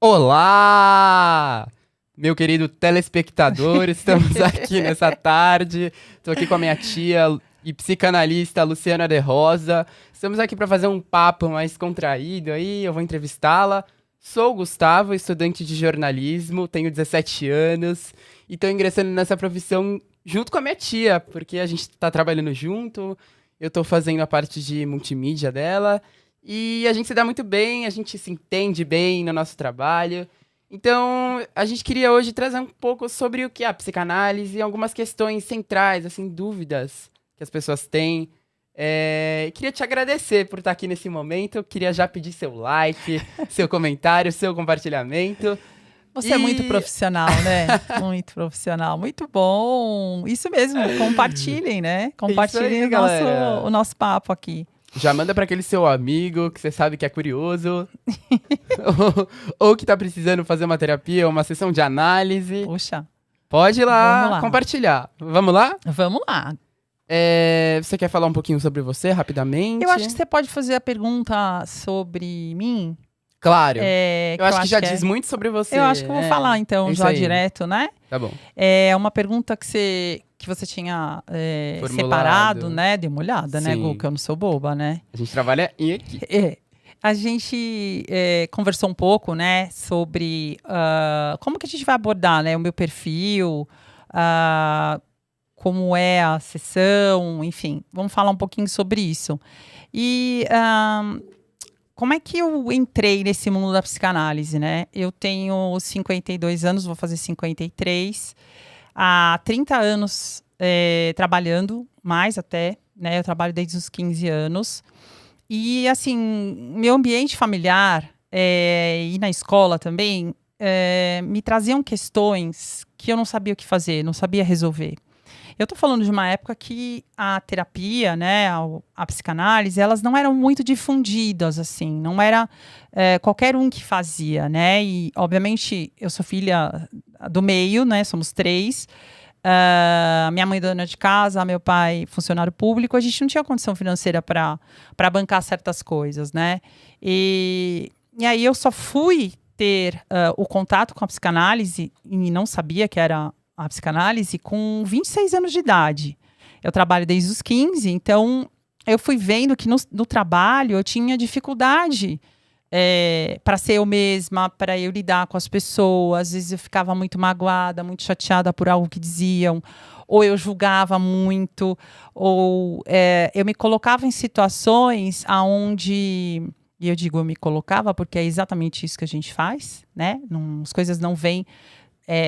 Olá, meu querido telespectador, estamos aqui nessa tarde. Estou aqui com a minha tia e psicanalista Luciana de Rosa. Estamos aqui para fazer um papo mais contraído aí, eu vou entrevistá-la. Sou o Gustavo, estudante de jornalismo, tenho 17 anos e estou ingressando nessa profissão junto com a minha tia, porque a gente está trabalhando junto, eu estou fazendo a parte de multimídia dela. E a gente se dá muito bem, a gente se entende bem no nosso trabalho. Então, a gente queria hoje trazer um pouco sobre o que é a psicanálise e algumas questões centrais, assim, dúvidas que as pessoas têm. Queria te agradecer por estar aqui nesse momento. Eu queria já pedir seu like, seu comentário, seu compartilhamento. Você é muito profissional, né? Muito profissional, muito bom. Isso mesmo, compartilhem, né? Compartilhem o nosso papo aqui. Já manda para aquele seu amigo que você sabe que é curioso, ou que tá precisando fazer uma terapia, uma sessão de análise. Puxa. Pode ir lá compartilhar. Vamos lá? Vamos lá. Você quer falar um pouquinho sobre você, rapidamente? Eu acho que você pode fazer a pergunta sobre mim. Claro. Eu acho que já diz muito sobre você. Eu acho que eu vou falar, então, já direto, né? Tá bom. É uma pergunta que você tinha separado, né? Dê uma olhada, né, Gu? Que eu não sou boba, né? A gente trabalha em equipe. A gente conversou um pouco, né, sobre como que a gente vai abordar, né, o meu perfil, como é a sessão, enfim. Vamos falar um pouquinho sobre isso. E como é que eu entrei nesse mundo da psicanálise, né? Eu tenho 52 anos, vou fazer 53. Há 30 anos trabalhando, mais até, né? Eu trabalho desde os 15 anos. E, assim, meu ambiente familiar e na escola também me traziam questões que eu não sabia o que fazer, não sabia resolver. Eu estou falando de uma época que a terapia, né, a psicanálise, elas não eram muito difundidas, assim, não era qualquer um que fazia, né, e obviamente eu sou filha do meio, né, somos 3, minha mãe dona de casa, meu pai funcionário público, a gente não tinha condição financeira para bancar certas coisas, né, e aí eu só fui ter o contato com a psicanálise e não sabia que era a psicanálise com 26 anos de idade. Eu trabalho desde os 15, então eu fui vendo que no trabalho eu tinha dificuldade para ser eu mesma, para eu lidar com as pessoas. Às vezes eu ficava muito magoada, muito chateada por algo que diziam, ou eu julgava muito, ou eu me colocava em situações onde... E eu digo eu me colocava porque é exatamente isso que a gente faz, né? As coisas não vêm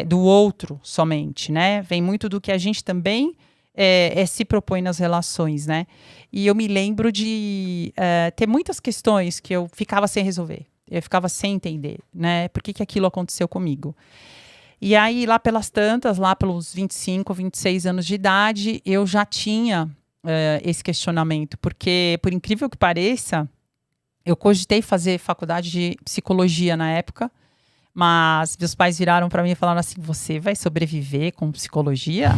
do outro somente, né? Vem muito do que a gente também se propõe nas relações, né? E eu me lembro de ter muitas questões que eu ficava sem resolver. Eu ficava sem entender, né? Por que aquilo aconteceu comigo? E aí, lá pelas tantas, lá pelos 25, 26 anos de idade, eu já tinha esse questionamento. Porque, por incrível que pareça, eu cogitei fazer faculdade de psicologia na época. Mas meus pais viraram para mim e falaram assim, você vai sobreviver com psicologia?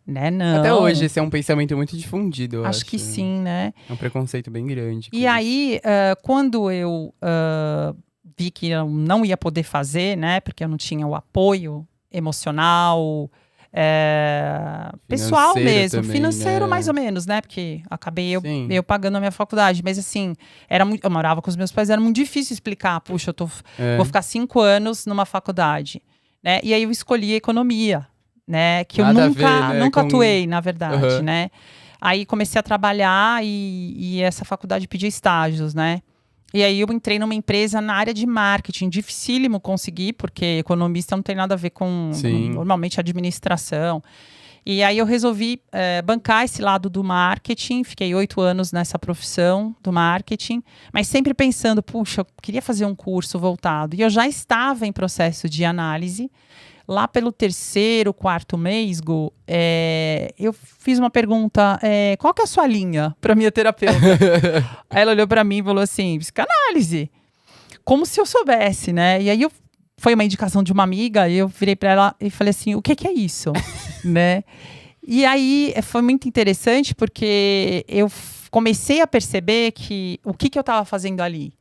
Né, não. Até hoje esse é um pensamento muito difundido, eu acho. Acho que sim, né? É um preconceito bem grande. E aí, quando eu vi que eu não ia poder fazer, né? Porque eu não tinha o apoio emocional, pessoal mesmo, também, financeiro né? mais ou menos, né? Porque acabei eu pagando a minha faculdade, mas assim, eu morava com os meus pais, era muito difícil explicar, puxa, vou ficar 5 anos numa faculdade, né? E aí eu escolhi economia, né? Que Nada eu a ver, né? nunca atuei, na verdade, né? Aí comecei a trabalhar e essa faculdade pedia estágios, né? E aí eu entrei numa empresa na área de marketing, dificílimo conseguir, porque economista não tem nada a ver com, normalmente, administração. E aí eu resolvi bancar esse lado do marketing, fiquei 8 anos nessa profissão do marketing, mas sempre pensando, puxa, eu queria fazer um curso voltado. E eu já estava em processo de análise. Lá pelo 3º, 4º mês, Gu, eu fiz uma pergunta, qual que é a sua linha para minha terapeuta? Aí ela olhou para mim e falou assim, psicanálise. Como se eu soubesse, né? E aí foi uma indicação de uma amiga, e eu virei para ela e falei assim, o que é isso? Né? E aí foi muito interessante, porque eu comecei a perceber que o que eu estava fazendo ali.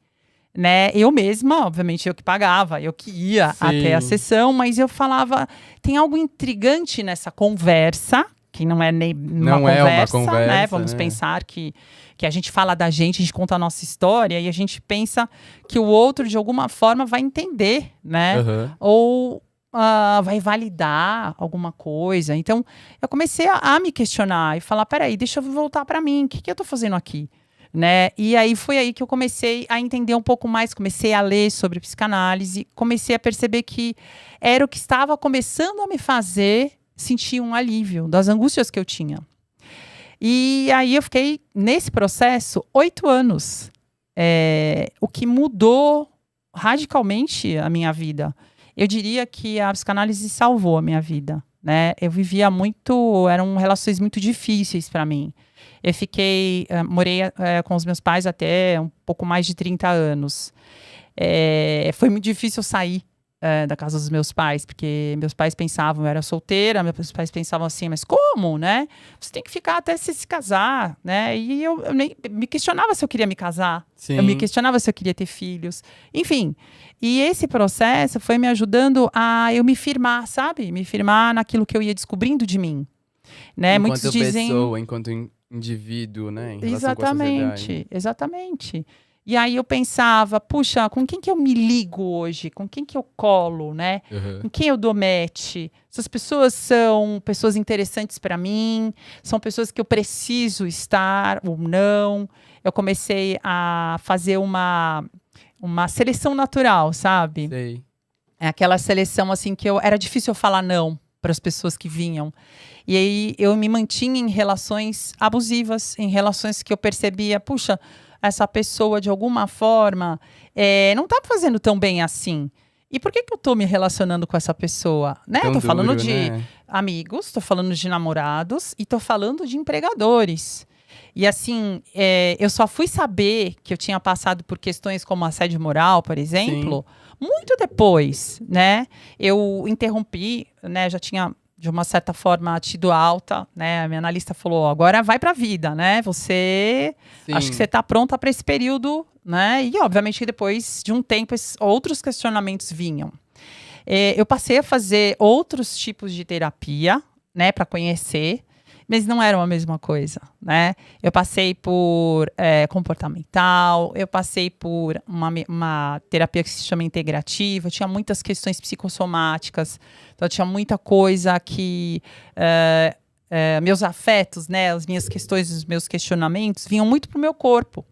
né? Eu mesma, obviamente, eu que pagava, eu que ia até a sessão, mas eu falava, tem algo intrigante nessa conversa, que não é nem uma conversa, né? Vamos pensar que a gente fala da gente, a gente conta a nossa história e a gente pensa que o outro, de alguma forma, vai entender, né? Ou vai validar alguma coisa. Então, eu comecei a me questionar e falar, peraí, deixa eu voltar para mim, o que eu tô fazendo aqui? Né? E aí foi aí que eu comecei a entender um pouco mais, comecei a ler sobre psicanálise, comecei a perceber que era o que estava começando a me fazer sentir um alívio das angústias que eu tinha. E aí eu fiquei nesse processo 8 anos, o que mudou radicalmente a minha vida. Eu diria que a psicanálise salvou a minha vida, né? Eu vivia eram relações muito difíceis para mim. Eu morei com os meus pais até um pouco mais de 30 anos. Foi muito difícil sair da casa dos meus pais, porque meus pais pensavam, eu era solteira, meus pais pensavam assim, mas como, né? Você tem que ficar até você se casar, né? E eu nem me questionava se eu queria me casar. Sim. Eu me questionava se eu queria ter filhos. Enfim, e esse processo foi me ajudando a eu me firmar, sabe? Me firmar naquilo que eu ia descobrindo de mim. Né? Enquanto Muitos dizem... pessoa, enquanto indivíduo, né? Em relação com a sociedade. Exatamente. E aí eu pensava, puxa, com quem que eu me ligo hoje? Com quem que eu colo, né? Com quem eu dou match? Essas pessoas são pessoas interessantes para mim? São pessoas que eu preciso estar ou não? Eu comecei a fazer uma seleção natural, sabe? Sei. É aquela seleção assim que era difícil eu falar não para as pessoas que vinham. E aí eu me mantinha em relações abusivas, em relações que eu percebia, puxa, essa pessoa de alguma forma não tá fazendo tão bem assim. E por que eu tô me relacionando com essa pessoa? Né? Tô falando de amigos, tô falando de namorados e tô falando de empregadores. E assim, eu só fui saber que eu tinha passado por questões como assédio moral, por exemplo, muito depois, né? Eu interrompi, né? Já tinha, de uma certa forma, tido alta, né? A minha analista falou, agora vai pra vida, né? Acho que você tá pronta para esse período, né? E, obviamente, que depois de um tempo, outros questionamentos vinham. Eu passei a fazer outros tipos de terapia, né? Para conhecer, mas não eram a mesma coisa, né? Eu passei por comportamental, eu passei por uma terapia que se chama integrativa, tinha muitas questões psicossomáticas, então tinha muita coisa que meus afetos, né, as minhas questões, os meus questionamentos vinham muito pro meu corpo.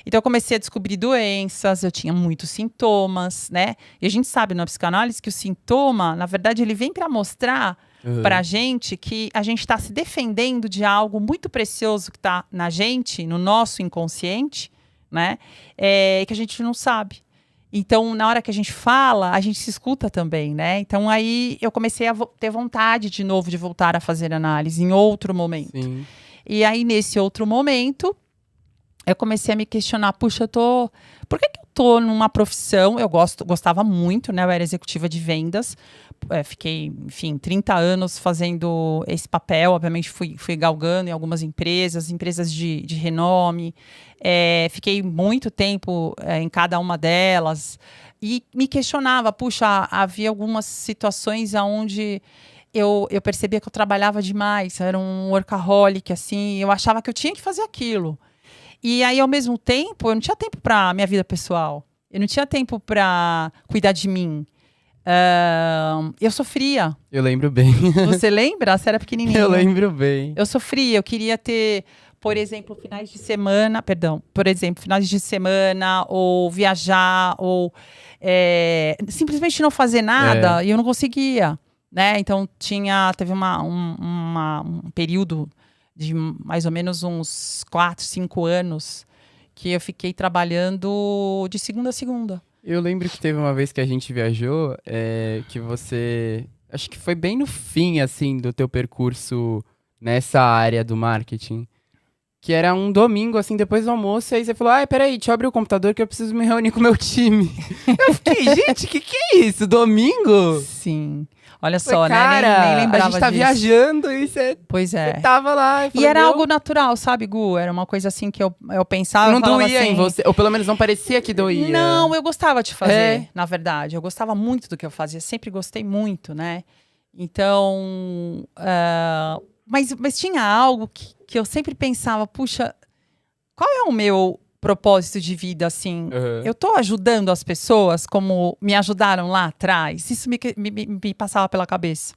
Então eu comecei a descobrir doenças, eu tinha muitos sintomas, né? E a gente sabe na psicanálise que o sintoma, na verdade, ele vem para mostrar pra gente que a gente está se defendendo de algo muito precioso que está na gente, no nosso inconsciente, né? Que a gente não sabe. Então, na hora que a gente fala, a gente se escuta também, né? Então, aí eu comecei a ter vontade de novo de voltar a fazer análise em outro momento. Sim. E aí, nesse outro momento, eu comecei a me questionar, puxa, por que eu tô numa profissão, gostava muito, né? Eu era executiva de vendas, fiquei, enfim, 30 anos fazendo esse papel, obviamente fui galgando em algumas empresas de renome, fiquei muito tempo em cada uma delas e me questionava, puxa, havia algumas situações onde eu percebia que eu trabalhava demais, era um workaholic, assim, eu achava que eu tinha que fazer aquilo. E aí, ao mesmo tempo, eu não tinha tempo para minha vida pessoal. Eu não tinha tempo para cuidar de mim. Eu sofria. Eu lembro bem. Você lembra? Você era pequenininha. Eu lembro bem. Eu sofria. Eu queria ter, por exemplo, finais de semana, ou viajar, ou simplesmente não fazer nada, e eu não conseguia, né? Então, teve um período de mais ou menos uns 4, 5 anos que eu fiquei trabalhando de segunda a segunda. Eu lembro que teve uma vez que a gente viajou, que você... Acho que foi bem no fim, assim, do teu percurso nessa área do marketing. Que era um domingo, assim, depois do almoço, e aí você falou, peraí, deixa eu abrir o computador que eu preciso me reunir com o meu time. Eu fiquei, gente, que é isso? Domingo? Sim. Olha só, Cara, né? Nem lembrava a gente tá disso. viajando e você Pois é. tava lá. E era algo natural, sabe, Gu? Era uma coisa assim que eu pensava. Não eu falava doía assim, em você, ou pelo menos não parecia que doía. Não, eu gostava de fazer, É. na verdade. Eu gostava muito do que eu fazia, sempre gostei muito, né? Então, mas tinha algo que eu sempre pensava, puxa, qual é o meu propósito de vida, assim? Uhum. Eu tô ajudando as pessoas como me ajudaram lá atrás? Isso me passava pela cabeça.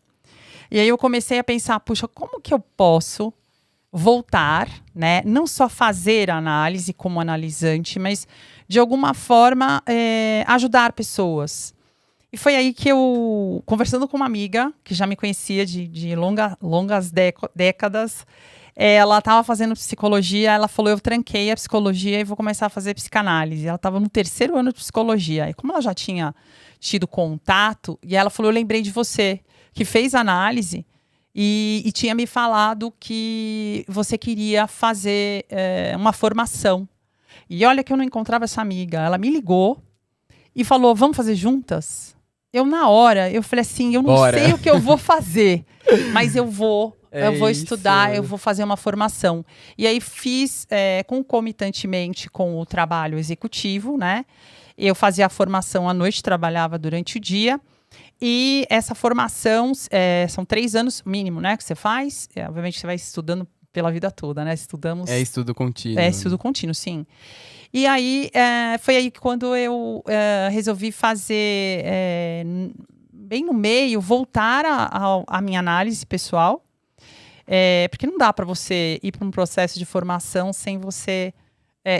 E aí eu comecei a pensar, puxa, como que eu posso voltar, né? Não só fazer análise como analisante, mas de alguma forma ajudar pessoas. E foi aí que eu, conversando com uma amiga que já me conhecia de longas décadas, ela estava fazendo psicologia, ela falou, eu tranquei a psicologia e vou começar a fazer psicanálise. Ela estava no 3º ano de psicologia. E como ela já tinha tido contato, e ela falou, eu lembrei de você, que fez análise e tinha me falado que você queria fazer uma formação. E olha que eu não encontrava essa amiga. Ela me ligou e falou, vamos fazer juntas? Eu, na hora, eu falei assim, eu não Bora. sei o que eu vou fazer, mas eu vou isso. estudar, eu vou fazer uma formação. E aí fiz concomitantemente com o trabalho executivo, né? Eu fazia a formação à noite, trabalhava durante o dia. E essa formação, são 3 anos mínimo, né, que você faz. Obviamente você vai estudando pela vida toda, né? Estudamos... É estudo contínuo. É estudo contínuo, sim. E aí, foi aí que quando eu resolvi fazer, bem no meio, voltar à minha análise pessoal. Porque não dá para você ir para um processo de formação sem você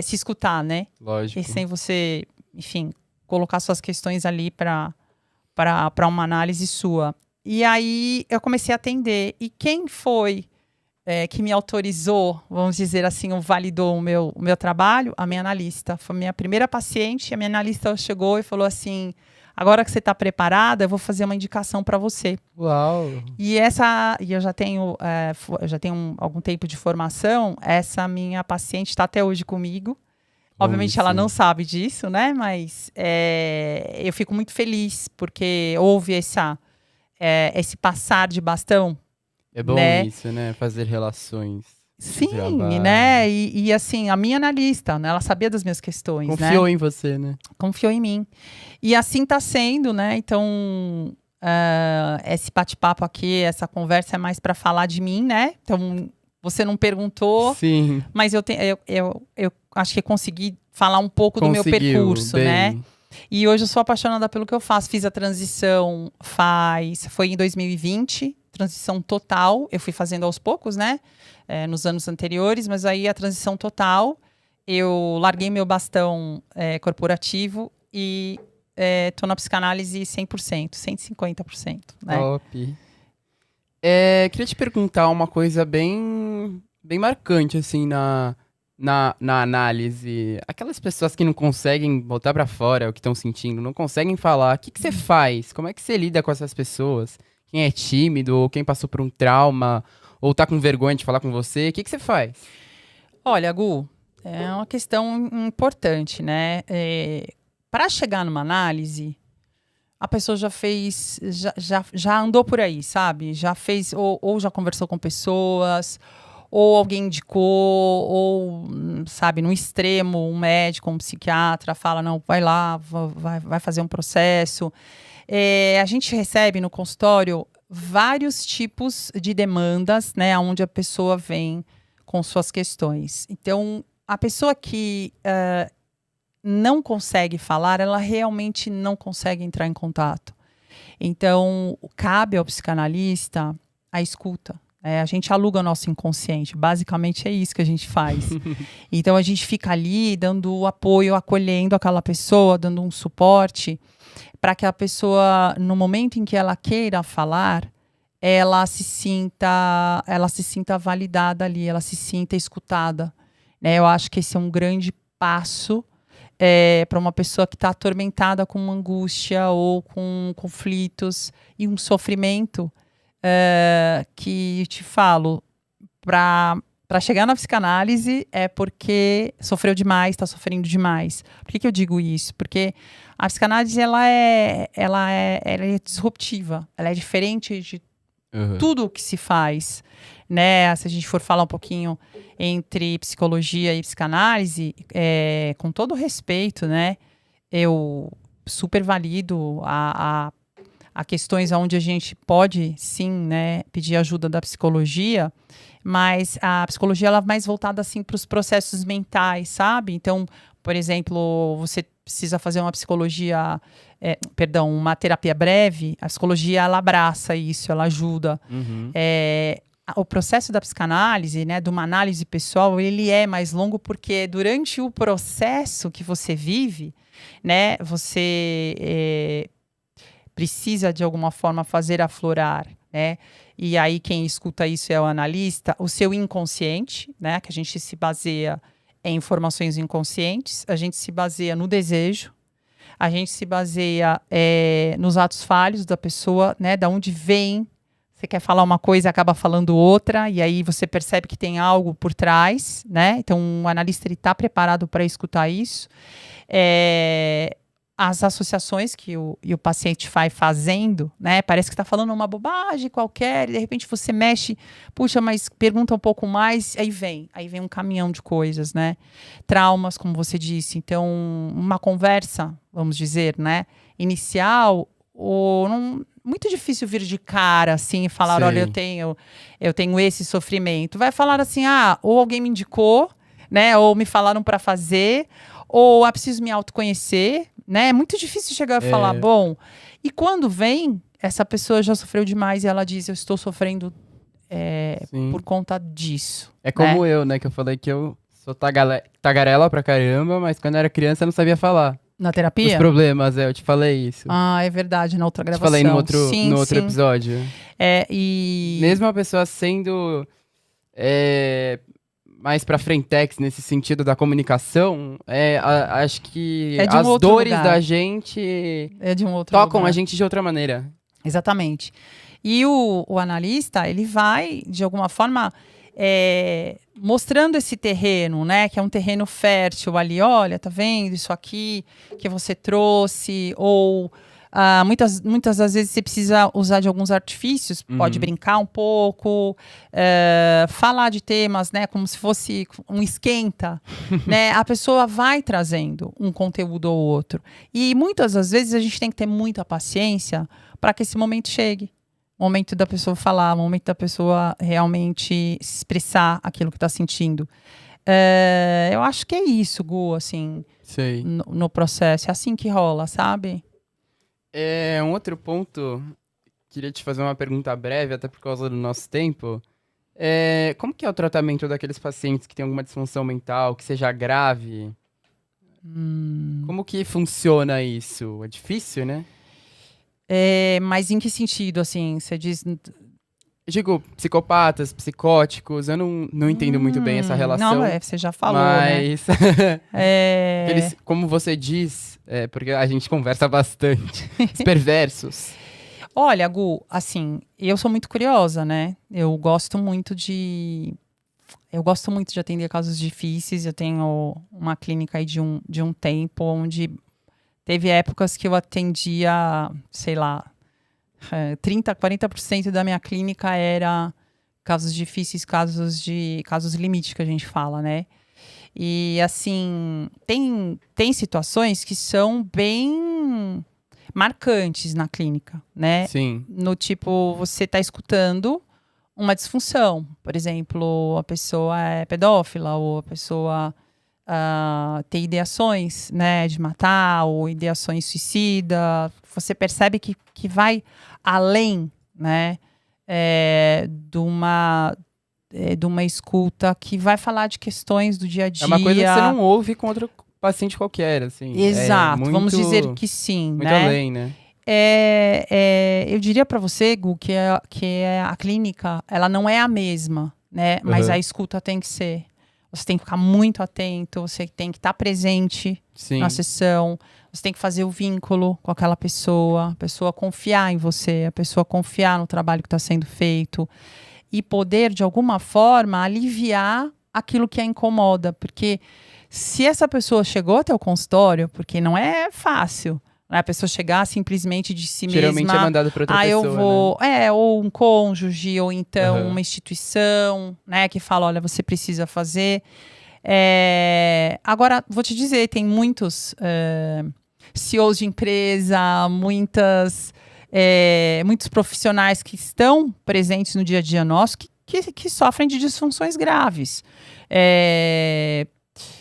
se escutar, né? Lógico. E sem você, enfim, colocar suas questões ali para uma análise sua. E aí eu comecei a atender. E quem foi que me autorizou, vamos dizer assim, validou o meu trabalho? A minha analista. Foi a minha primeira paciente. A minha analista chegou e falou assim, agora que você está preparada, eu vou fazer uma indicação para você. Uau! E eu já tenho, algum tempo de formação. Essa minha paciente está até hoje comigo. Obviamente ela não sabe disso, né? Mas eu fico muito feliz porque houve esse passar de bastão. É bom, né? Isso, né? Fazer relações. Sim, né? E assim, a minha analista, né? Ela sabia das minhas questões, Confiou em você, né? Confiou em mim. E assim tá sendo, né? Então, esse bate-papo aqui, essa conversa é mais para falar de mim, né? Então, você não perguntou. Sim. Mas eu acho que consegui falar um pouco do meu percurso, bem. né? E hoje eu sou apaixonada pelo que eu faço. Fiz a transição foi em 2020, transição total. Eu fui fazendo aos poucos, né? Nos anos anteriores, mas aí a transição total. Eu larguei meu bastão corporativo e tô na psicanálise 100%, 150%. Né? Top. Queria te perguntar uma coisa bem marcante, assim, na análise. Aquelas pessoas que não conseguem botar pra fora o que estão sentindo, não conseguem falar. O que você faz? Como é que você lida com essas pessoas? Quem é tímido, ou quem passou por um trauma, ou tá com vergonha de falar com você, o que você faz? Olha, Gu, é uma questão importante, né? Para chegar numa análise, a pessoa já andou por aí, sabe? Já fez, ou já conversou com pessoas, ou alguém indicou, ou, sabe, no extremo, um médico, um psiquiatra fala, não, vai lá, vai fazer um processo. A gente recebe no consultório vários tipos de demandas, né, onde a pessoa vem com suas questões. Então, a pessoa que não consegue falar, ela realmente não consegue entrar em contato. Então, cabe ao psicanalista a escuta. A gente aluga o nosso inconsciente. Basicamente é isso que a gente faz. Então, a gente fica ali dando apoio, acolhendo aquela pessoa, dando um suporte para que a pessoa, no momento em que ela queira falar, ela se sinta validada ali, ela se sinta escutada. Né? Eu acho que esse é um grande passo para uma pessoa que está atormentada com uma angústia ou com conflitos e um sofrimento que, te falo, para para chegar na psicanálise é porque sofreu demais, está sofrendo demais. Por que eu digo isso? Porque a psicanálise ela é disruptiva, ela é diferente de tudo o que se faz, né? Se a gente for falar um pouquinho entre psicologia e psicanálise, com todo respeito, né? Eu super valido a questões onde a gente pode, sim, né, pedir ajuda da psicologia, mas a psicologia ela é mais voltada assim para os processos mentais, sabe? Então, por exemplo, você precisa fazer uma psicologia, uma terapia breve, a psicologia ela abraça isso, ela ajuda. O processo da psicanálise, né, de uma análise pessoal, ele é mais longo porque durante o processo que você vive, né, você precisa de alguma forma fazer aflorar, né? E aí quem escuta isso é o analista, o seu inconsciente, né, que a gente se baseia em informações inconscientes, a gente se baseia no desejo, a gente se baseia nos atos falhos da pessoa, né, da onde vem. Você quer falar uma coisa e acaba falando outra, e aí você percebe que tem algo por trás, né? Então, o analista está preparado para escutar isso. As associações que o paciente vai fazendo, né? Parece que está falando uma bobagem qualquer, e de repente você mexe, puxa, mas pergunta um pouco mais, aí vem um caminhão de coisas, né? Traumas, como você disse. Então, uma conversa, vamos dizer, né? Inicial, muito difícil vir de cara, assim, e falar, Sim. olha, eu tenho esse sofrimento. Vai falar assim, ou alguém me indicou, né? Ou me falaram para fazer, ou preciso me autoconhecer, né? É muito difícil chegar e falar, bom, e quando vem, essa pessoa já sofreu demais e ela diz, eu estou sofrendo por conta disso. É como eu, né? Que eu falei que eu sou tagarela pra caramba, mas quando eu era criança eu não sabia falar. Na terapia? Os problemas, eu te falei isso. É verdade, na outra gravação. Te falei no outro sim. episódio. Mesmo a pessoa sendo mais pra frentex nesse sentido da comunicação, acho que as dores da gente de um outro tocam lugar. a gente de outra maneira. Exatamente. E o analista, ele vai, de alguma forma, mostrando esse terreno, né? Que é um terreno fértil ali. Olha, tá vendo isso aqui que você trouxe? Ou muitas das vezes você precisa usar de alguns artifícios. Pode brincar um pouco, falar de temas, né? Como se fosse um esquenta, né? A pessoa vai trazendo um conteúdo ou outro. E muitas das vezes a gente tem que ter muita paciência para que esse momento chegue. Momento da pessoa falar, momento da pessoa realmente expressar aquilo que está sentindo. Eu acho que é isso, Gu, assim, no processo. É assim que rola, sabe? Um outro ponto, queria te fazer uma pergunta breve, até por causa do nosso tempo. Como que é o tratamento daqueles pacientes que têm alguma disfunção mental, que seja grave? Como que funciona isso? É difícil, né? Mas em que sentido, assim? Você diz... Eu digo, psicopatas, psicóticos, eu não entendo muito bem essa relação. Não, você já falou, mas... né? Como você diz, porque a gente conversa bastante, os perversos. Olha, Gu, assim, eu sou muito curiosa, né? Eu gosto muito de atender casos difíceis. Eu tenho uma clínica aí de um tempo onde teve épocas que eu atendia, sei lá, 30%, 40% da minha clínica era casos difíceis, casos limite que a gente fala, né? E assim, tem situações que são bem marcantes na clínica, né? Sim. No tipo, você tá escutando uma disfunção. Por exemplo, a pessoa é pedófila ou a pessoa tem ideações, né, de matar ou ideações suicida. Você percebe que vai além, né, de uma escuta que vai falar de questões do dia a dia. É uma coisa que você não ouve com outro paciente qualquer, assim. Exato, vamos dizer que sim, muito né? além, né? Eu diria para você, Gu, que a clínica, ela não é a mesma, né? Mas a escuta tem que ser. Você tem que ficar muito atento, você tem que estar presente na sessão, você tem que fazer o vínculo com aquela pessoa, a pessoa confiar em você, a pessoa confiar no trabalho que está sendo feito. e poder, de alguma forma, aliviar aquilo que a incomoda. Porque se essa pessoa chegou até o consultório, porque não é fácil, né, a pessoa chegar simplesmente de si Geralmente mesma... é mandado para outra pessoa, eu vou... né? ou um cônjuge, ou então Aham. uma instituição, né, que fala, olha, você precisa fazer. Agora, vou te dizer, tem muitos CEOs de empresa, muitos profissionais que estão presentes no dia a dia nosso que sofrem de disfunções graves.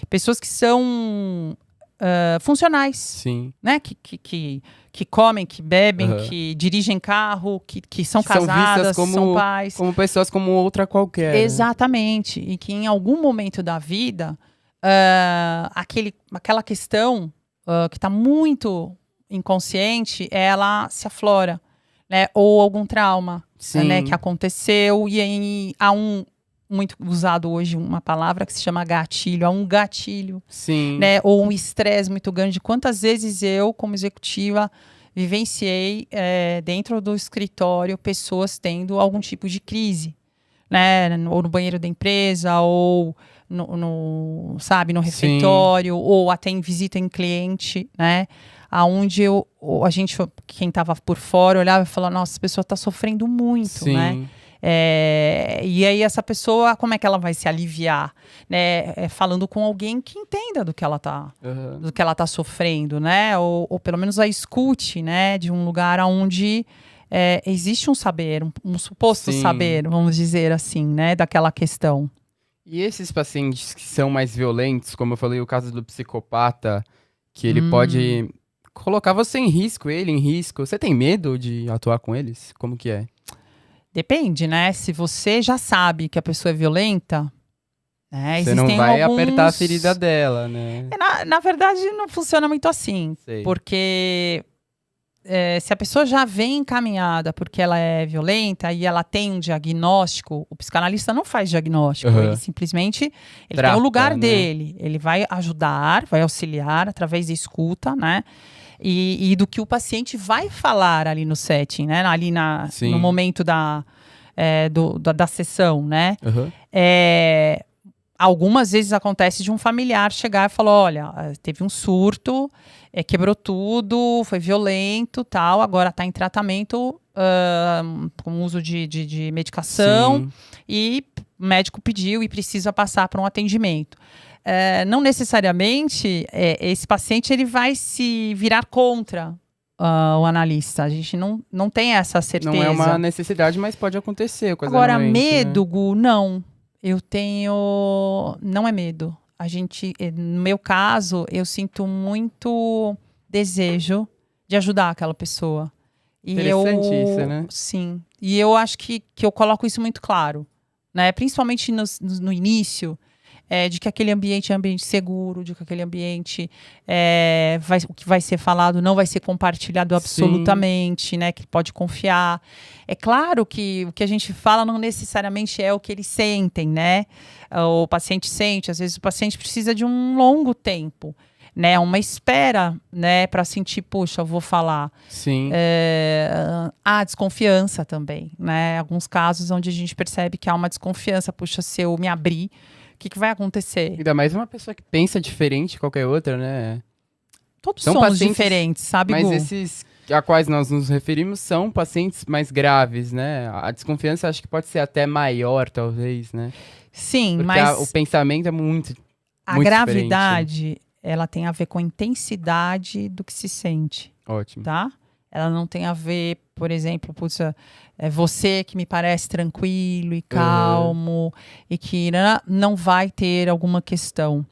Pessoas que são funcionais, Sim. né? Que comem, que bebem, Aham. que dirigem carro, que são Que são vistas casadas, são pais. como pessoas como outra qualquer. Né? Exatamente. E que em algum momento da vida, aquela questão que está muito inconsciente, ela se aflora. Né? Ou algum trauma, Sim. né, que aconteceu. E aí há muito usado hoje uma palavra que se chama gatilho. Há um gatilho. Sim. Né? Ou um estresse muito grande. Quantas vezes eu, como executiva, vivenciei dentro do escritório pessoas tendo algum tipo de crise, né? Ou no banheiro da empresa, ou no refeitório, ou até em visita em cliente, né? Aonde quem estava por fora, olhava e falava, nossa, essa pessoa está sofrendo muito, Sim. né? E aí essa pessoa, como é que ela vai se aliviar? Né? Falando com alguém que entenda do que ela tá sofrendo, né? Ou pelo menos a escute, né? De um lugar onde existe um saber, um suposto Sim. saber, vamos dizer assim, né? Daquela questão. E esses pacientes que são mais violentos, como eu falei, o caso do psicopata, que ele pode colocar você em risco, ele em risco. Você tem medo de atuar com eles? Como que é? Depende, né? Se você já sabe que a pessoa é violenta, né? Você não vai apertar a ferida dela, né? Na verdade, não funciona muito assim. Sei. Porque se a pessoa já vem encaminhada porque ela é violenta e ela tem um diagnóstico, o psicanalista não faz diagnóstico. Ele simplesmente tem o lugar dele. Ele vai ajudar, vai auxiliar através da escuta, né? E do que o paciente vai falar ali no setting, né? Ali no momento da sessão, né? Algumas vezes acontece de um familiar chegar e falar, olha, teve um surto, quebrou tudo, foi violento, tal, agora está em tratamento com uso de medicação. Sim. E o médico pediu e precisa passar para um atendimento. Não necessariamente esse paciente ele vai se virar contra o analista. A gente não tem essa certeza. Não é uma necessidade, mas pode acontecer. Agora, medo, Gu, não. Eu tenho... Não é medo. No meu caso, eu sinto muito desejo de ajudar aquela pessoa. Interessante isso, né? Sim. E eu acho que eu coloco isso muito claro. Né? Principalmente no início... de que aquele ambiente é um ambiente seguro, de que aquele ambiente o que vai ser falado não vai ser compartilhado absolutamente, né? Que pode confiar. É claro que o que a gente fala não necessariamente é o que eles sentem, né? O paciente sente, às vezes o paciente precisa de um longo tempo, né? Uma espera, né? Para sentir, puxa, eu vou falar. Sim. Há desconfiança também, né? Alguns casos onde a gente percebe que há uma desconfiança, puxa, se eu me abrir, o que vai acontecer? Ainda mais uma pessoa que pensa diferente de qualquer outra, né? Todos somos diferentes, sabe, Mas Gu? esses a quais nós nos referimos são pacientes mais graves, né? A desconfiança acho que pode ser até maior, talvez, né? Sim, porque mas... o pensamento é muito A gravidade, ela tem a ver com a intensidade do que se sente. Ótimo. Tá? Ela não tem a ver, por exemplo, você que me parece tranquilo e calmo e que não vai ter alguma questão.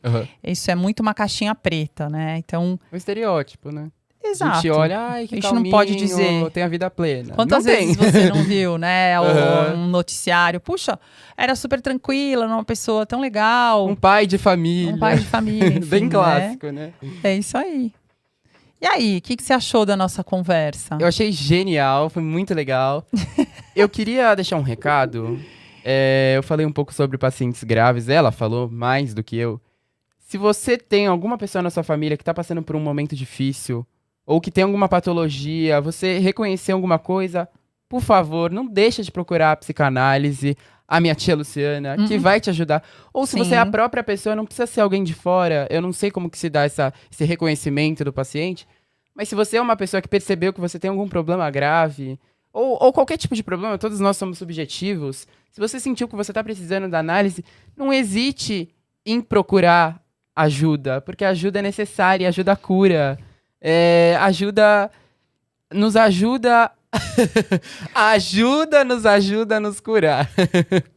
Isso é muito uma caixinha preta, né? Então, um estereótipo, né? Exato. A gente olha, ai, que a gente calminho, não pode dizer. Tem a vida plena. Quantas vezes você não viu, né? Um noticiário. Puxa, era super tranquila, uma pessoa tão legal. Um pai de família. Enfim, bem clássico, né? É isso aí. E aí, o que você achou da nossa conversa? Eu achei genial, foi muito legal. Eu queria deixar um recado. Eu falei um pouco sobre pacientes graves, ela falou mais do que eu. Se você tem alguma pessoa na sua família que está passando por um momento difícil, ou que tem alguma patologia, você reconhecer alguma coisa, por favor, não deixa de procurar a psicanálise, a minha tia Luciana, que vai te ajudar. Ou se você é a Sim. própria pessoa, não precisa ser alguém de fora. Eu não sei como que se dá esse reconhecimento do paciente. Mas se você é uma pessoa que percebeu que você tem algum problema grave, ou qualquer tipo de problema, todos nós somos subjetivos. Se você sentiu que você está precisando da análise, não hesite em procurar ajuda, porque ajuda é necessária, ajuda cura. Ajuda nos ajuda. Nos ajuda a nos curar.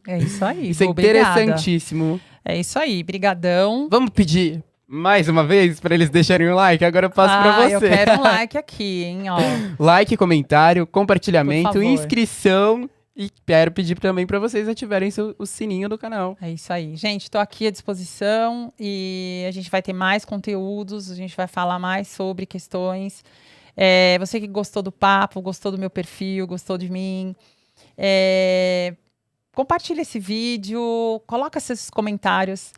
É isso aí. Isso é Obrigada. interessantíssimo. É isso aí. Brigadão. Vamos pedir mais uma vez para eles deixarem o like? Agora eu passo para você. Eu quero um like aqui, hein? Ó. Like, comentário, compartilhamento, Por favor. inscrição. E quero pedir também para vocês ativarem o sininho do canal. É isso aí. Gente, estou aqui à disposição e a gente vai ter mais conteúdos, a gente vai falar mais sobre questões. Você que gostou do papo, gostou do meu perfil, gostou de mim, compartilha esse vídeo, coloca seus comentários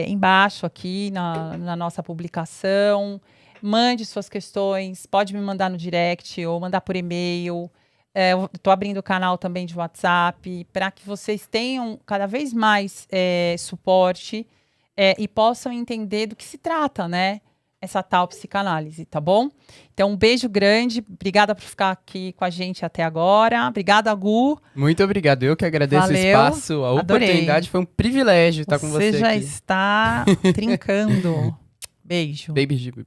embaixo aqui na nossa publicação, mande suas questões, pode me mandar no direct ou mandar por e-mail. Estou abrindo o canal também de WhatsApp para que vocês tenham cada vez mais suporte e possam entender do que se trata, né? Essa tal psicanálise, tá bom? Então, um beijo grande. Obrigada por ficar aqui com a gente até agora. Obrigada, Gu. Muito obrigado. Eu que agradeço o espaço, a oportunidade. Foi um privilégio estar com você aqui. Você já está trincando. Beijo. Baby.